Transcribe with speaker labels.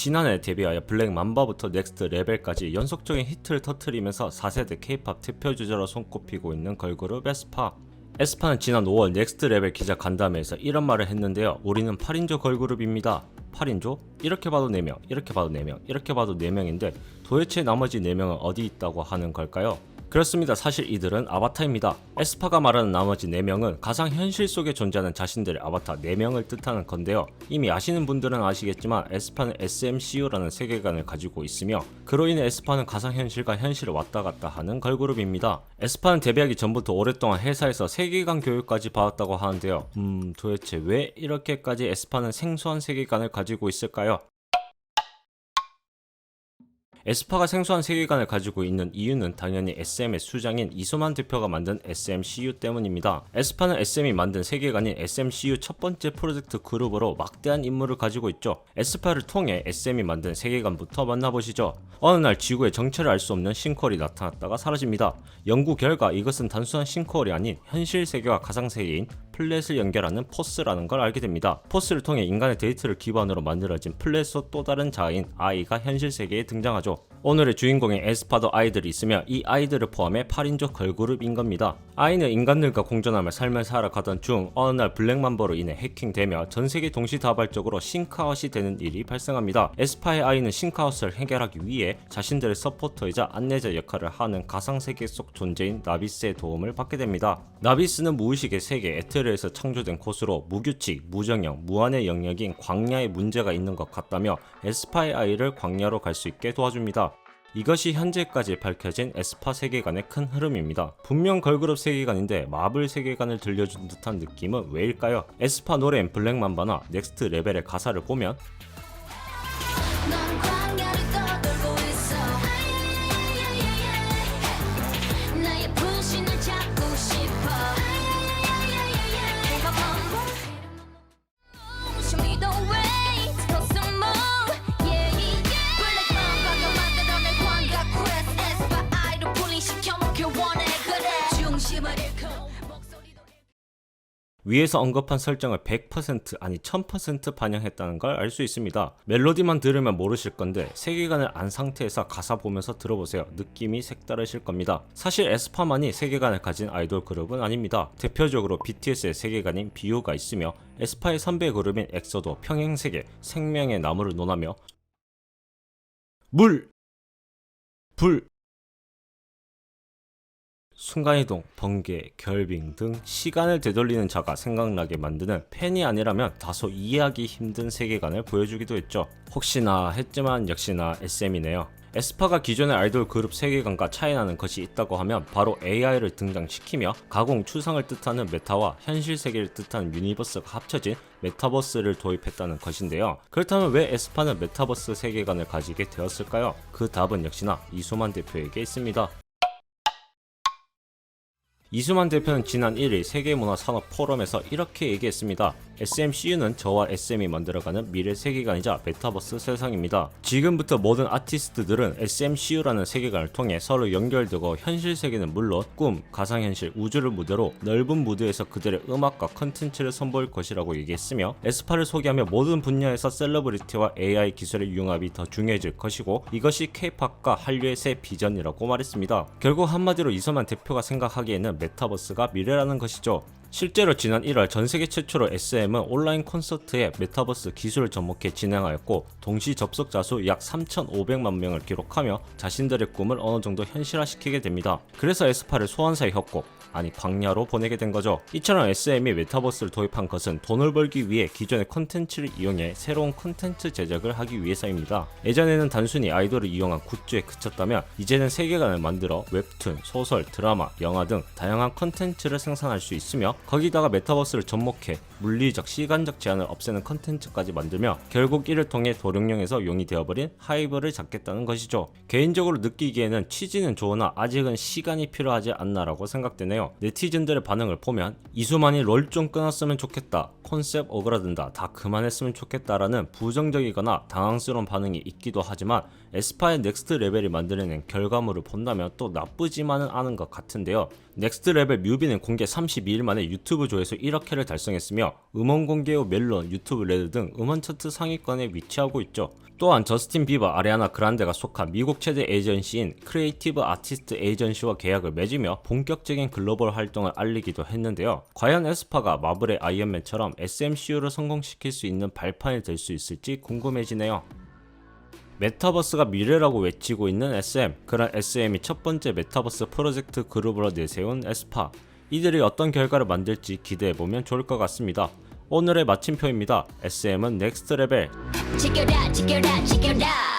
Speaker 1: 지난해 데뷔하여 블랙 맘바부터 넥스트 레벨까지 연속적인 히트를 터뜨리면서 4세대 K-POP 대표 주자로 손꼽히고 있는 걸그룹 에스파. 에스파는 지난 5월 넥스트 레벨 기자 간담회에서 이런 말을 했는데요. 우리는 8인조 걸그룹입니다. 8인조? 이렇게 봐도 4명, 이렇게 봐도 4명, 이렇게 봐도 4명인데 도대체 나머지 4명은 어디 있다고 하는 걸까요? 그렇습니다. 사실 이들은 아바타입니다. 에스파가 말하는 나머지 4명은 가상 현실 속에 존재하는 자신들의 아바타 4명을 뜻하는 건데요. 이미 아시는 분들은 아시겠지만 에스파는 SMCU라는 세계관을 가지고 있으며 그로 인해 에스파는 가상 현실과 현실을 왔다 갔다 하는 걸그룹입니다. 에스파는 데뷔하기 전부터 오랫동안 회사에서 세계관 교육까지 받았다고 하는데요. 도대체 왜 이렇게까지 에스파는 생소한 세계관을 가지고 있을까요? 에스파가 생소한 세계관을 가지고 있는 이유는 당연히 SM의 수장인 이소만 대표가 만든 SMCU 때문입니다. 에스파는 SM이 만든 세계관인 SMCU 첫 번째 프로젝트 그룹으로 막대한 임무를 가지고 있죠. 에스파를 통해 SM이 만든 세계관부터 만나보시죠. 어느 날 지구에 정체를 알 수 없는 싱크홀이 나타났다가 사라집니다. 연구 결과 이것은 단순한 싱크홀이 아닌 현실 세계와 가상 세계인 플랫을 연결하는 포스라는 걸 알게 됩니다. 포스를 통해 인간의 데이터를 기반으로 만들어진 플랫의 또 다른 자아인 아이가 현실 세계에 등장하죠. 오늘의 주인공인 에스파도 아이들이 있으며 이 아이들을 포함해 8인조 걸그룹인 겁니다. 아이는 인간들과 공존하며 삶을 살아가던 중 어느 날 블랙맘버로 인해 해킹되며 전세계 동시다발적으로 싱크아웃이 되는 일이 발생합니다. 에스파의 아이는 싱크아웃을 해결하기 위해 자신들의 서포터이자 안내자 역할을 하는 가상세계 속 존재인 나비스의 도움을 받게 됩니다. 나비스는 무의식의 세계 에테르에서 창조된 곳으로 무규칙, 무정형, 무한의 영역인 광야에 문제가 있는 것 같다며 에스파의 아이를 광야로 갈 수 있게 도와줍니다. 이것이 현재까지 밝혀진 에스파 세계관의 큰 흐름입니다. 분명 걸그룹 세계관인데 마블 세계관을 들려준 듯한 느낌은 왜일까요? 에스파 노래인 블랙맘바나 넥스트 레벨의 가사를 보면 위에서 언급한 설정을 100% 아니 1000% 반영했다는 걸 알 수 있습니다. 멜로디만 들으면 모르실 건데 세계관을 안 상태에서 가사 보면서 들어보세요. 느낌이 색다르실 겁니다. 사실 에스파만이 세계관을 가진 아이돌 그룹은 아닙니다. 대표적으로 BTS의 세계관인 비유가 있으며 에스파의 선배 그룹인 엑소도 평행세계, 생명의 나무를 논하며 물! 불! 순간이동, 번개, 결빙 등 시간을 되돌리는 자가 생각나게 만드는 팬이 아니라면 다소 이해하기 힘든 세계관을 보여주기도 했죠. 혹시나 했지만 역시나 SM이네요. 에스파가 기존의 아이돌 그룹 세계관과 차이나는 것이 있다고 하면 바로 AI를 등장시키며 가공 추상을 뜻하는 메타와 현실 세계를 뜻하는 유니버스가 합쳐진 메타버스를 도입했다는 것인데요. 그렇다면 왜 에스파는 메타버스 세계관을 가지게 되었을까요? 그 답은 역시나 이소만 대표에게 있습니다. 이수만 대표는 지난 1일 세계문화산업 포럼에서 이렇게 얘기했습니다. SMCU는 저와 SM이 만들어가는 미래 세계관이자 메타버스 세상입니다. 지금부터 모든 아티스트들은 SMCU라는 세계관을 통해 서로 연결되고 현실 세계는 물론 꿈, 가상현실, 우주를 무대로 넓은 무대에서 그들의 음악과 컨텐츠를 선보일 것이라고 얘기했으며 에스파를 소개하며 모든 분야에서 셀러브리티와 AI 기술의 융합이 더 중요해질 것이고 이것이 K-POP과 한류의 새 비전이라고 말했습니다. 결국 한마디로 이소만 대표가 생각하기에는 메타버스가 미래라는 것이죠. 실제로 지난 1월 전세계 최초로 SM은 온라인 콘서트에 메타버스 기술을 접목해 진행하였고 동시 접속자 수 약 3,500만 명을 기록하며 자신들의 꿈을 어느 정도 현실화시키게 됩니다. 그래서 에스파를 소환사의 협곡, 아니 광야로 보내게 된 거죠. 이처럼 SM이 메타버스를 도입한 것은 돈을 벌기 위해 기존의 콘텐츠를 이용해 새로운 콘텐츠 제작을 하기 위해서입니다. 예전에는 단순히 아이돌을 이용한 굿즈에 그쳤다면 이제는 세계관을 만들어 웹툰, 소설, 드라마, 영화 등 다양한 콘텐츠를 생산할 수 있으며 거기다가 메타버스를 접목해 물리적, 시간적 제한을 없애는 컨텐츠까지 만들며 결국 이를 통해 도룡령에서 용이 되어버린 하이브를 잡겠다는 것이죠. 개인적으로 느끼기에는 취지는 좋으나 아직은 시간이 필요하지 않나라고 생각되네요. 네티즌들의 반응을 보면 이수만이 롤 좀 끊었으면 좋겠다, 콘셉트 오그라든다, 다 그만했으면 좋겠다라는 부정적이거나 당황스러운 반응이 있기도 하지만 에스파의 넥스트 레벨이 만들어낸 결과물을 본다면 또 나쁘지만은 않은 것 같은데요. 넥스트 레벨 뮤비는 공개 32일 만에 유튜브 조회수 1억 회를 달성했으며 있으며 음원 공개 후 멜론, 유튜브 레드 등 음원 차트 상위권에 위치하고 있죠. 또한 저스틴 비버, 아리아나 그란데가 속한 미국 최대 에이전시인 크리에이티브 아티스트 에이전시와 계약을 맺으며 본격적인 글로벌 활동을 알리기도 했는데요. 과연 에스파가 마블의 아이언맨처럼 SMCU를 성공시킬 수 있는 발판이 될 수 있을지 궁금해지네요. 메타버스가 미래라고 외치고 있는 SM, 그런 SM이 첫 번째 메타버스 프로젝트 그룹으로 내세운 에스파. 이들이 어떤 결과를 만들지 기대해보면 좋을 것 같습니다. 오늘의 마침표입니다. SM은 넥스트 레벨.
Speaker 2: 지켜라 지켜라 지켜라